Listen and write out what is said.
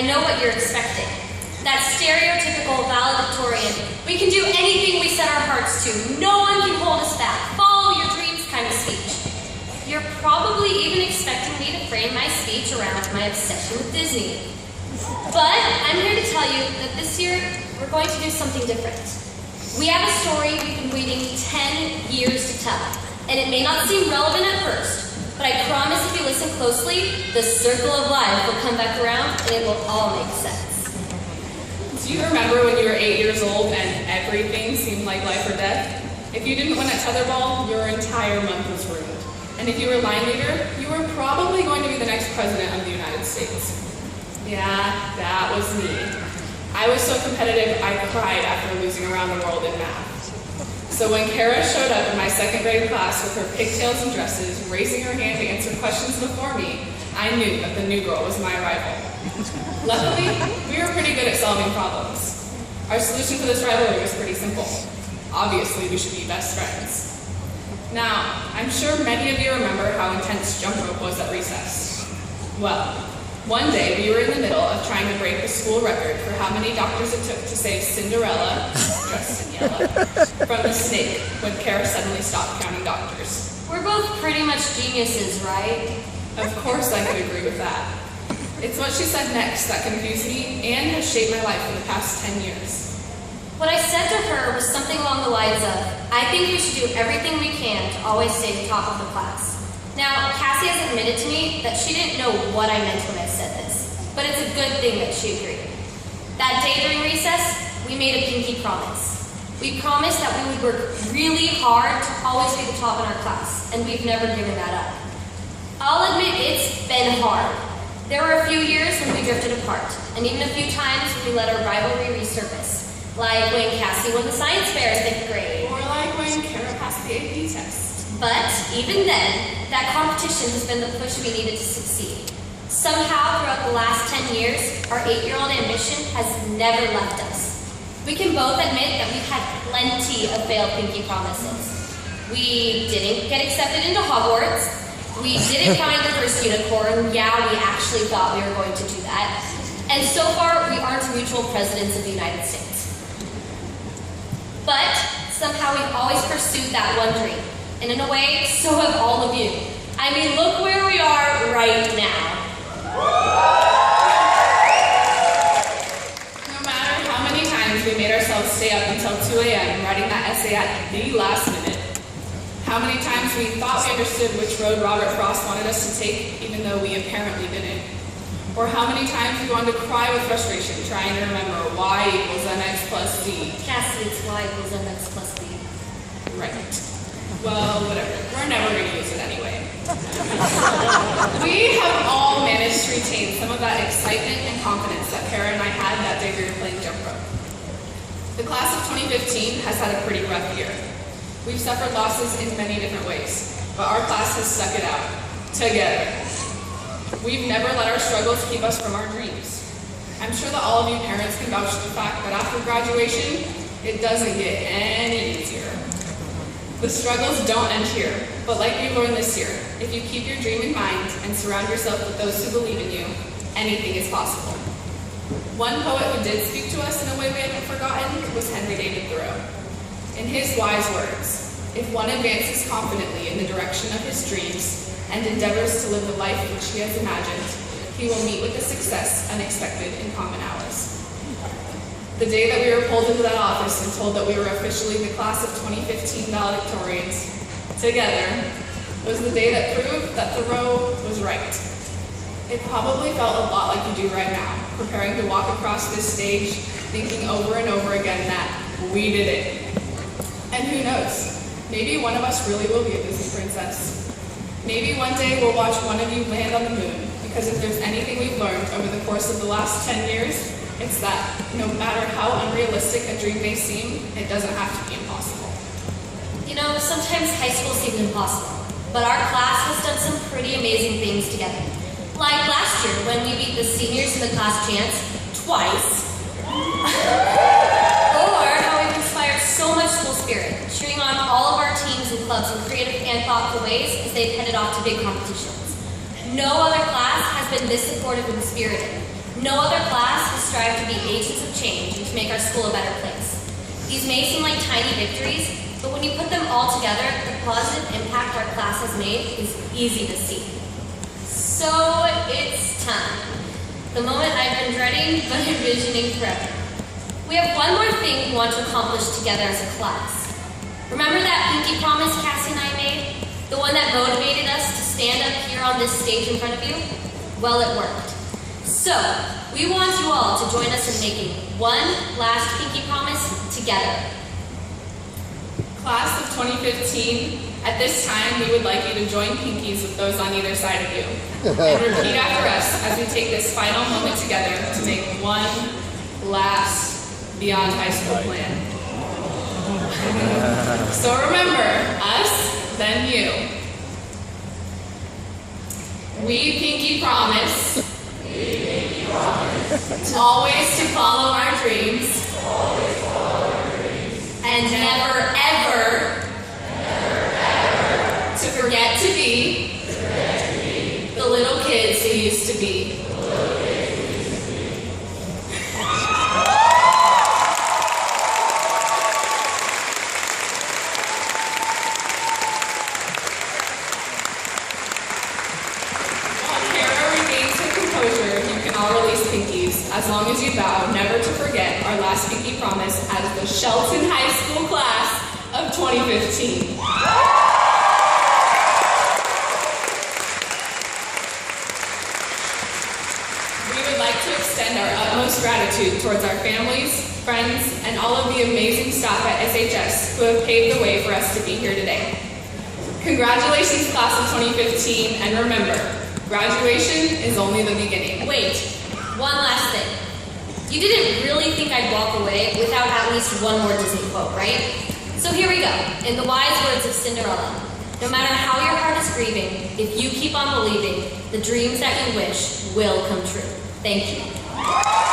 I know what you're expecting. That stereotypical valedictorian, we can do anything we set our hearts to, no one can hold us back, follow your dreams kind of speech. You're probably even expecting me to frame my speech around my obsession with Disney. But I'm here to tell you that this year, we're going to do something different. We have a story we've been waiting 10 years to tell, and it may not seem relevant at first, but I promise if you listen closely, the circle of life will come back around and it will all make sense. Do you remember when you were 8 years old and everything seemed like life or death? If you didn't win at tetherball, your entire month was ruined. And if you were line leader, you were probably going to be the next president of the United States. Yeah, that was me. I was so competitive, I cried after losing around the world in math. So when Kara showed up in my second grade class with her pigtails and dresses, raising her hand to answer questions before me, I knew that the new girl was my rival. Luckily, we were pretty good at solving problems. Our solution for this rivalry was pretty simple. Obviously, we should be best friends. Now, I'm sure many of you remember how intense jump rope was at recess. Well, one day we were in the middle of trying to break the school record for how many doctors it took to save Cinderella, dressed in yellow, from the snake when Kara suddenly stopped counting doctors. We're both pretty much geniuses, right? Of course I could agree with that. It's what she said next that confused me and has shaped my life for the past 10 years. What I said to her was something along the lines of, I think we should do everything we can to always stay at the top of the class. Now, Cassie has admitted to me that she didn't know what I meant when I said this, but it's a good thing that she agreed. That day during recess, we made a pinky promise. We promised that we would work really hard to always be the top in our class, and we've never given that up. I'll admit it's been hard. There were a few years when we drifted apart, and even a few times when we let our rivalry resurface. Like when Cassie won the science fair in 5th grade. Or like when Kara passed the AP test. But even then, that competition has been the push we needed to succeed. Somehow, throughout the last 10 years, our 8-year-old ambition has never left us. We can both admit that we've had plenty of failed pinky promises. We didn't get accepted into Hogwarts. We didn't find the first unicorn. Yeah, we actually thought we were going to do that. And so far, we aren't mutual presidents of the United States. But somehow we've always pursued that one dream. And in a way, so have all of you. I mean, look where we are right now. No matter how many times we made ourselves stay up until 2 a.m. writing that essay at the last minute, how many times we thought we understood which road Robert Frost wanted us to take, even though we apparently didn't, or how many times we wanted to cry with frustration trying to remember y equals mx plus d. Cassie, it's y equals mx plus b. Right. Well, whatever. We're never going to use it anyway. We have all managed to retain some of that excitement and confidence that Kara and I had that day we were playing jump rope. The class of 2015 has had a pretty rough year. We've suffered losses in many different ways, but our class has stuck it out. Together. We've never let our struggles keep us from our dreams. I'm sure that all of you parents can vouch for the fact that after graduation, it doesn't get any easier. The struggles don't end here, but like we learned this year, if you keep your dream in mind and surround yourself with those who believe in you, anything is possible. One poet who did speak to us in a way we haven't forgotten was Henry David Thoreau. In his wise words, if one advances confidently in the direction of his dreams and endeavors to live the life which he has imagined, he will meet with the success unexpected in common hours. The day that we were pulled into that office and told that we were officially the class of 2015 valedictorians together was the day that proved that Thoreau was right. It probably felt a lot like you do right now, preparing to walk across this stage, thinking over and over again that we did it. And who knows, maybe one of us really will be a Disney princess. Maybe one day we'll watch one of you land on the moon, because if there's anything we've learned over the course of the last 10 years, it's that no matter how unrealistic a dream may seem, it doesn't have to be impossible. You know, sometimes high school seems impossible, but our class has done some pretty amazing things together. Like last year when we beat the seniors in the class chants twice. Or how we've inspired so much school spirit, cheering on all of our teams and clubs in creative and thoughtful ways as they've headed off to big competitions. No other class has been this supportive and spirited. No other class has strived to be agents of change and to make our school a better place. These may seem like tiny victories, but when you put them all together, the positive impact our class has made is easy to see. So it's time. The moment I've been dreading but envisioning forever. We have one more thing we want to accomplish together as a class. Remember that pinky promise Cassie and I made? The one that motivated us to stand up here on this stage in front of you? Well, it worked. So, we want you all to join us in making one last pinky promise together. Class of 2015, at this time we would like you to join pinkies with those on either side of you. And repeat after us as we take this final moment together to make one last Beyond High School plan. So remember, us, then you. We pinky promise always to follow our dreams and never ever to forget to be the little kids who used to be. As long as you vow never to forget our last pinky promise as the Shelton High School class of 2015. We would like to extend our utmost gratitude towards our families, friends, and all of the amazing staff at SHS who have paved the way for us to be here today. Congratulations, class of 2015, and remember, graduation is only the beginning. Wait. One last thing. You didn't really think I'd walk away without at least one more Disney quote, right? So here we go, in the wise words of Cinderella. No matter how your heart is grieving, if you keep on believing, the dreams that you wish will come true. Thank you.